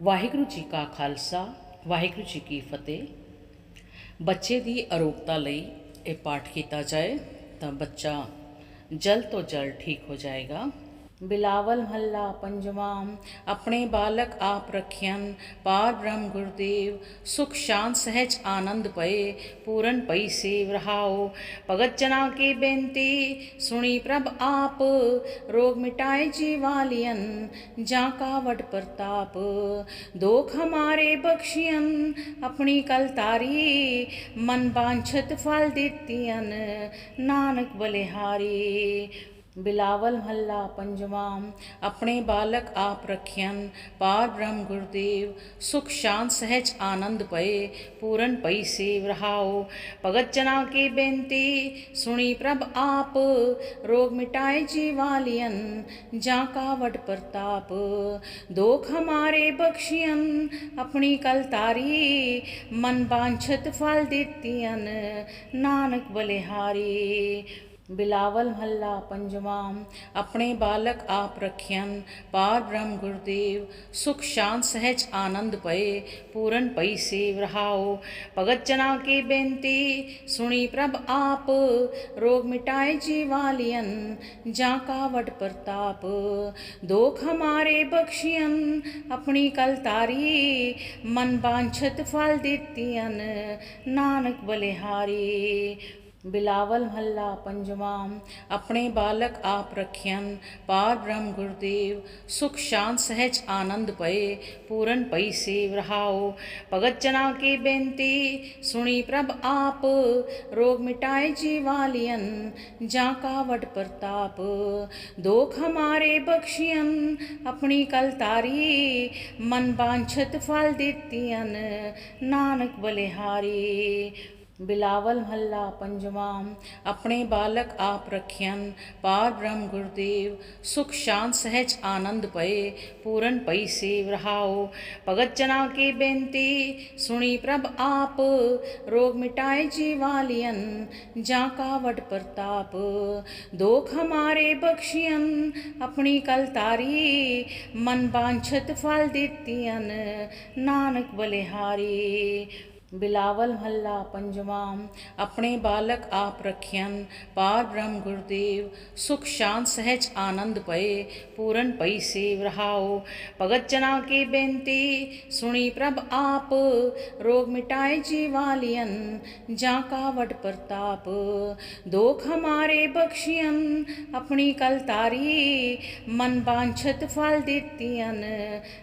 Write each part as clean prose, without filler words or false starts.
ਵਾਹਿਗੁਰੂ ਜੀ ਕਾ ਖਾਲਸਾ, ਵਾਹਿਗੁਰੂ ਜੀ ਕੀ ਫਤਿਹ। ਬੱਚੇ ਦੀ ਅਰੋਗਤਾ ਲਈ ਇਹ ਪਾਠ ਕੀਤਾ ਜਾਏ ਤਾਂ ਬੱਚਾ ਜਲਦ ਤੋਂ ਜਲਦ ਠੀਕ ਹੋ ਜਾਏਗਾ। ਬਿਲਾਵਲ ਮਹੱਲਾ ਪੰਜਵਾਂ। ਆਪਣੇ ਬਾਲਕ ਆਪ ਰਖਿਅਨ, ਪਾਰ ਬ੍ਰਹਮ ਗੁਰਦੇਵ। ਸੁਖ ਸ਼ਾਂਤ ਸਹਿਜ ਆਨੰਦ ਪਏ, ਪੂਰਨ ਪਈ ਸੇਵ ਰਹਾਓ। ਭਗਤ ਜਨਾ ਕੀ ਬੇਨਤੀ, ਸੁਣੀ ਪ੍ਰਭ ਆਪ। रोग मिटाए जीवालियन, जा का वड प्रताप। दोख हमारे बख्शियन, अपनी कल तारी। मन बांछत फल दितियन, नानक बलिहारी। बिलावल महला पंजवां। अपने बालक आप रखियन, पार ब्रह्म गुरदेव। सुख शांत सहज आनंद पए, पूरन पई सेव रहाओ। भगत जना की बेनती, सुनी प्रभ आप। रोग मिटाए जीवालियन, जा का वड प्रताप। दोख हमारे बख्शियन, अपनी कल तारी। मन बांछत फल दितियन, नानक बलिहारी। बिलावल महला पंजवां। अपने बालक आप रखियन, पार ब्रह्म गुरदेव। सुख शांत सहज आनंद पए, पूरन पई सेव रहाओ। भगत जना की बेनती, सुनी प्रभ आप। रोग मिटाए जीवालियन, जा का वड प्रताप। दोख हमारे बख्शियन, अपनी कल तारी। मन बांछत फल दितियन, नानक बलिहारी। बिलावल महला पंजवां। अपने बालक आप रखियन, पार ब्रह्म गुरदेव। सुख शांत सहज आनंद पए, पूरन पई सेव रहाओ। भगत जना की बेनती, सुनी प्रभ आप। रोग मिटाए जीवालियन, जा का वड प्रताप। दोख हमारे बख्शियन, अपनी कल तारी। मन बांछत फल दितियन, नानक बलिहारी। बिलावल महला पंजवां। अपने बालक आप रखियन, पार ब्रह्म गुरदेव। सुख शांत सहज आनंद पए, पूरन पई सेव रहाओ। भगत जना की बेनती, सुनी प्रभ आप। रोग मिटाए जीवालियन, जा का वड प्रताप। दोख हमारे बख्शियन, अपनी कल तारी। मन बांछत फल दितियन, नानक बलिहारी। बिलावल महला पंजवां। अपने बालक आप रखियन, पार ब्रह्म गुरदेव। सुख शांत सहज आनंद पए, पूरन पई सेव रहाओ। भगत जना की बेनती, सुनी प्रभ आप। रोग मिटाए जीवालियन, जा का वड प्रताप। दोख हमारे बख्शियन, अपनी कल तारी। मन बांछत फल दितियन,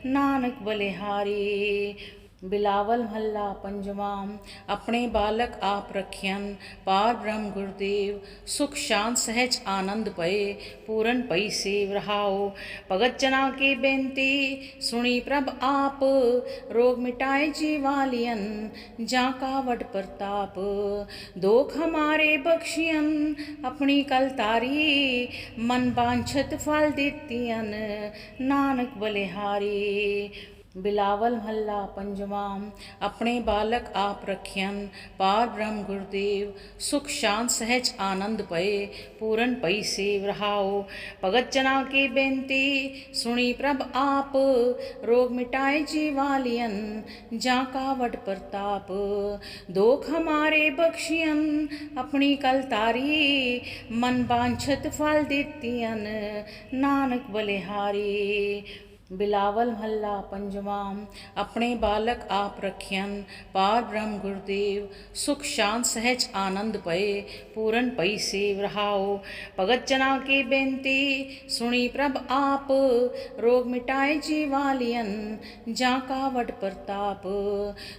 नानक बलिहारी। बिलावल महला पंजवां। अपने बालक आप रखियन, पार ब्रह्म गुरदेव। सुख शांत सहज आनंद पए, पूरन पई सेव रहाओ। भगत जना की बेनती, सुनी प्रभ आप। रोग मिटाए जीवालियन, जा का वड प्रताप। दोख हमारे बख्शियन, अपनी कल तारी। मन बांछत फल दितियन, नानक बलिहारी। बिलावल महला पंजवां। अपने बालक आप रखियन, पार ब्रह्म गुरदेव। सुख शांत सहज आनंद पए, पूरन पई सेव रहाओ। भगत जना की बेनती, सुनी प्रभ आप। रोग मिटाए जीवालियन, जा का वड प्रताप। दोख हमारे बख्शियन, अपनी कल तारी। मन बांछत फल दितियन, नानक बलिहारी। बिलावल महला पंजवां। अपने बालक आप रखियन, पार ब्रह्म गुरदेव। सुख शांत सहज आनंद पए, पूरन पई सेव रहाओ। भगत जना की बेनती, सुनी प्रभ आप। रोग मिटाए जीवालियन, जा का वड प्रताप।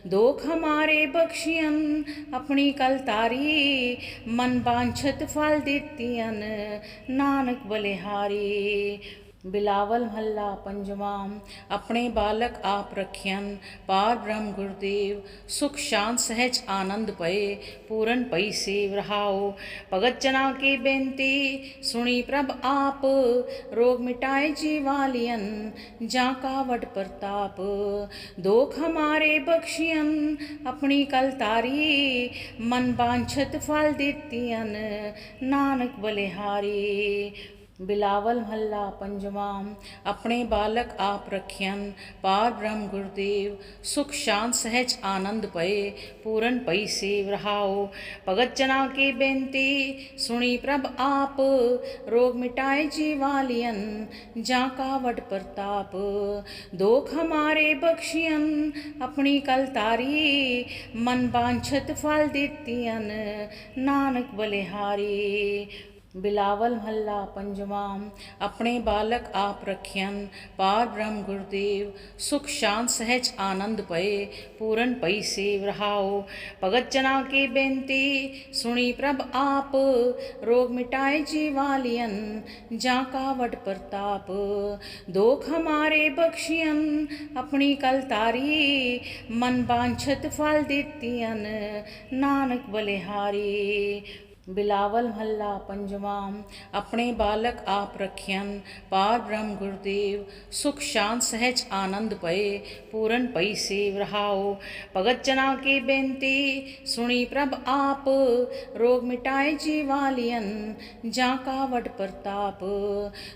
दोख हमारे बख्शियन, अपनी कल तारी। मन बांछत फल दितियन, नानक बलिहारी। बिलावल महला पंजवां। अपने बालक आप रखियन, पार ब्रह्म गुरदेव। सुख शांत सहज आनंद पए, पूरन पई सेव रहाओ। भगत जना की बेनती, सुनी प्रभ आप। रोग मिटाए जीवालियन, जा का वड प्रताप। दोख हमारे बख्शियन, अपनी कल तारी। मन बांछत फल दितियन, नानक बलिहारी। बिलावल महला पंजवां। अपने बालक आप रखियन, पार ब्रह्म गुरुदेव। सुख शांत सहज आनंद पए, पूरन पई सेव रहाओ। भगत जना की बेनती सुनी प्रभ आप, रोग मिटाए जीवालियन जा का वड प्रताप। दोख हमारे बख्शियन अपनी कल तारी, मन बांछत फल दितियन नानक बलिहारी। बिलावल महला पंजवां। अपने बालक आप रखियन, पार ब्रह्म गुरुदेव। सुख शांत सहज आनंद पए, पूरन पई सेव रहाओ। भगत जना की बेनती सुनी प्रभ आप, रोग मिटाए जीवालियन जा का वड प्रताप। दोख हमारे बख्शियन अपनी कल तारी, मन बांछत फल दितियन नानक बलिहारी। बिलावल महला पंजवां। अपने बालक आप रखियन, पार ब्रह्म गुरुदेव। सुख शांत सहज आनंद पए, पूरन पई सेव रहाओ। भगत जना की बेनती सुनी प्रभ आप, रोग मिटाए जीवालियन जा का वड प्रताप।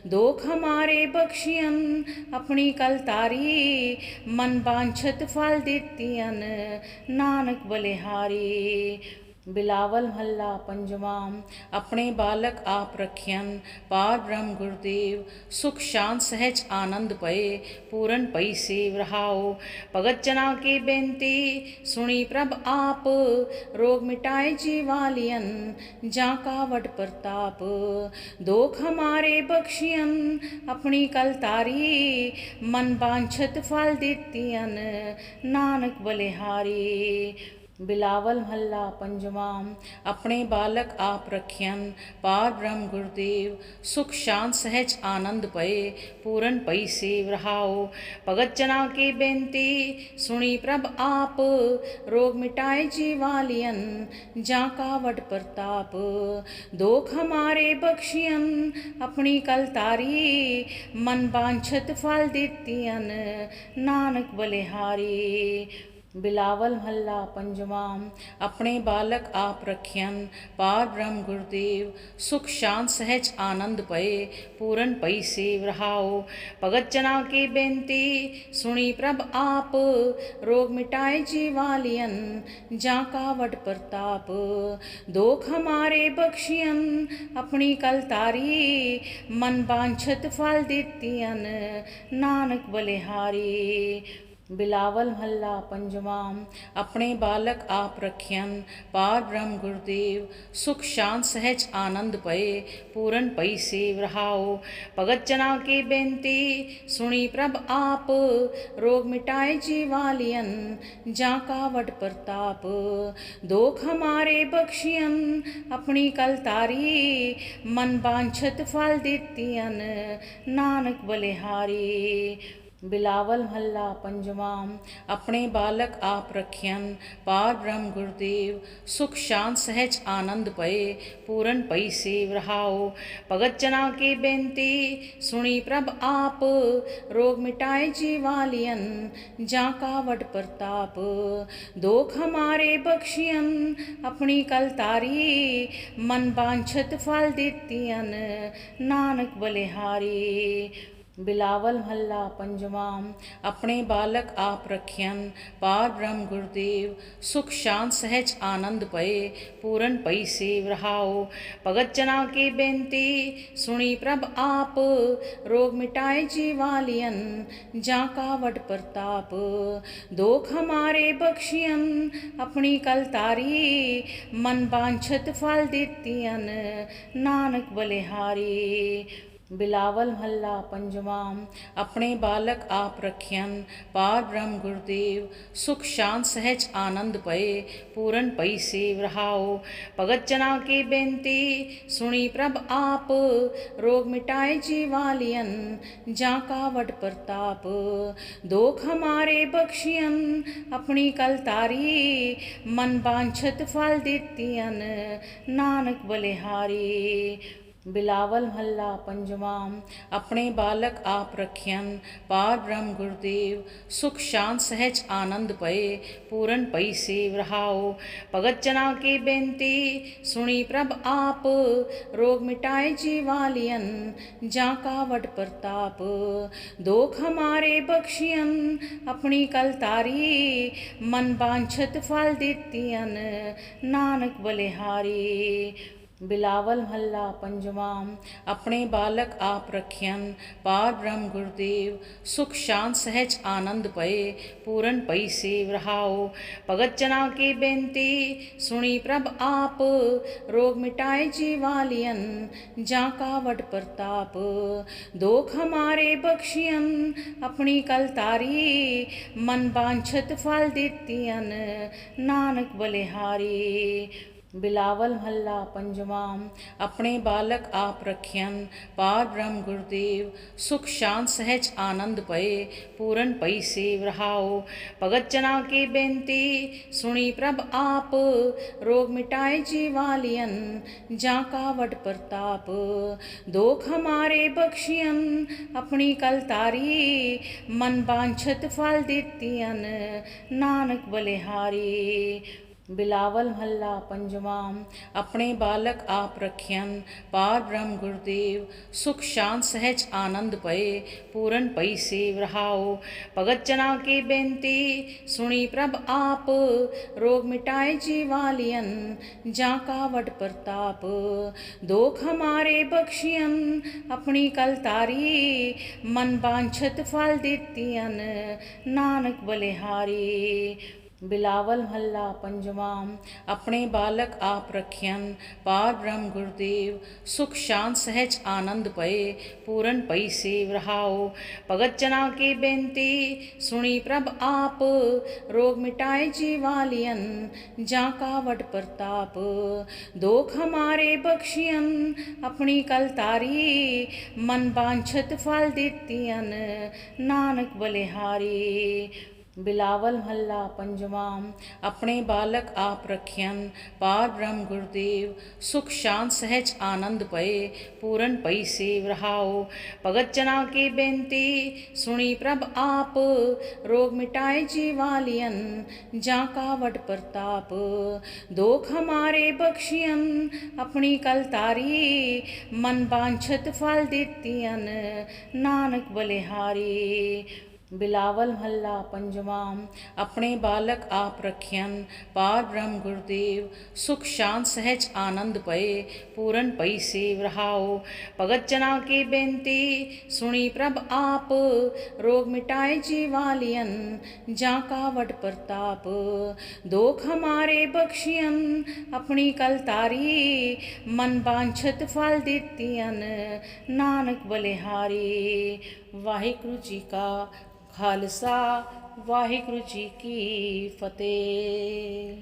दोख हमारे बख्शियन अपनी कल तारी, मन बांछत फल दितियन नानक बलिहारी। बिलावल महला पंजवां। अपने बालक आप रखियन, पार ब्रह्म गुरुदेव। सुख शांत सहज आनंद पए, पूरन पई सेव रहाओ। भगत जना की बेनती सुनी प्रभ आप, रोग मिटाए जीवालियन जा का वड प्रताप। दोख हमारे बख्शियन अपनी कल तारी, मन बांछत फल दितियन नानक बलिहारी। बिलावल महला पंजवां। अपने बालक आप रखियन, पार ब्रह्म गुरुदेव। सुख शांत सहज आनंद पए, पूरन पई सेव रहाओ। भगत जना की बेनती सुनी प्रभ आप, रोग मिटाए जीवालियन जा का वड प्रताप। दोख हमारे बख्शियन अपनी कल तारी, मन बांछत फल दितियन नानक बलिहारी। बिलावल महला पंजवां। अपने बालक आप रखियन, पार ब्रह्म गुरुदेव। सुख शांत सहज आनंद पए, पूरन पई सेव रहाओ। भगत जना की बेनती सुनी प्रभ आप, रोग मिटाए जीवालियन जा का वड प्रताप। दोख हमारे बख्शियन अपनी कल तारी, मन बांछत फल दितियन नानक बलिहारी। बिलावल महला पंजवां। अपने बालक आप रखियन, पार ब्रह्म गुरुदेव। सुख शांत सहज आनंद पए, पूरन पई सेव रहाओ। भगत जना की बेनती सुनी प्रभ आप, रोग मिटाए जीवालियन जा का वड प्रताप। दोख हमारे बख्शियन अपनी कल तारी, मन बांछत फल दितियन नानक बलिहारी। बिलावल महला पंजवां। अपने बालक आप रखियन, पार ब्रह्म गुरुदेव। सुख शांत सहज आनंद पए, पूरन पई सेव रहाओ। भगत जना की बेनती सुनी प्रभ आप, रोग मिटाए जीवालियन जा का वड प्रताप। दोख हमारे बख्शियन अपनी कल तारी, मन बांछत फल दितियन नानक बलिहारी। बिलावल महला पंजवां। अपने बालक आप रखियन, पार ब्रह्म गुरुदेव। सुख शांत सहज आनंद पए, पूरन पई सेव रहाओ। भगत जना की बेनती सुनी प्रभ आप, रोग मिटाए जीवालियन जा का वड प्रताप। दोख हमारे बख्शियन अपनी कल तारी, मन बांछत फल दितियन नानक बलिहारी। बिलावल महला पंजवां। अपने बालक आप रखियन, पार ब्रह्म गुरुदेव। सुख शांत सहज आनंद पए, पूरन पई सेव रहाओ। भगत जना की बेनती सुनी प्रभ आप, रोग मिटाए जीवालियन जा का वड प्रताप। दोख हमारे बख्शियन अपनी कल तारी, मन बांछत फल दितियन नानक बलिहारी। बिलावल महला पंजवा। अपने बालक आप रखियन पार ब्रह्म गुरुदेव, सुख शांत सहज आनंद पए पूरन पई सेव रहाओ। भगत जना की बेनती सुनी प्रभ आप, रोग मिटाए जीवालियन जा का वड प्रताप। दोख हमारे बख्शियन अपनी कल तारी, मन बांछत फल दितियन नानक बलिहारी। बिलावल महला पंजवा। अपने बालक आप रखियन पार ब्रह्म गुरुदेव, सुख शांत सहज आनंद पए पूरन पई सेव रहाओ। भगत जना की बेनती सुनी प्रभ आप, रोग मिटाए जीवालियन जा का वड प्रताप। दोख हमारे बख्शियन अपनी कल तारी, मन बांछत फल दितियन नानक बलिहारी। बिलावल महला पंजवा। अपने बालक आप रखियन पार ब्रह्म गुरुदेव, सुख शांत सहज आनंद पए पूरन पई सेव रहाओ। भगत जना की बेनती सुनी प्रभ आप, रोग मिटाए जीवालियन जा का वड प्रताप। दोख हमारे बख्शियन अपनी कल तारी, मन बांछत फल दितियन नानक बलिहारी। बिलावल महला पंजवा। अपने बालक आप रखियन पार ब्रह्म गुरुदेव, सुख शांत सहज आनंद पए पूरन पई सेव रहाओ। भगत जना की बेनती सुनी प्रभ आप, रोग मिटाए जीवालियन जा का वड प्रताप। दोख हमारे बख्शियन अपनी कल तारी, मन बांछत फल दितियन नानक बलिहारी। बिलावल महला पंजवा। अपने बालक आप रखियन पार ब्रह्म गुरुदेव, सुख शांत सहज आनंद पए पूरन पई सेव रहाओ। भगत जना की बेनती सुनी प्रभ आप, रोग मिटाए जीवालियन जा का वड प्रताप। दोख हमारे बख्शियन अपनी कल तारी, मन बांछत फल दितियन नानक बलिहारी। बिलावल महला पंजवा। अपने बालक आप रखियन पार ब्रह्म गुरुदेव, सुख शांत सहज आनंद पए पूरन पई सेव रहाओ। भगत जना की बेनती सुनी प्रभ आप, रोग मिटाए जीवालियन जा का वड प्रताप। दोख हमारे बख्शियन अपनी कल तारी, मन बांछत फल दितियन नानक बलिहारी। बिलावल महला पंजवा। अपने बालक आप रखियन पार ब्रह्म गुरुदेव, सुख शांत सहज आनंद पए पूरन पई सेव रहाओ। भगत जना की बेनती सुनी प्रभ आप, रोग मिटाए जीवालियन जा का वड प्रताप। दोख हमारे बख्शियन अपनी कल तारी, मन बांछत फल दितियन नानक बलिहारी। वाहिगुरु जी का खालसा, वाहिगुरु जी की फतेह।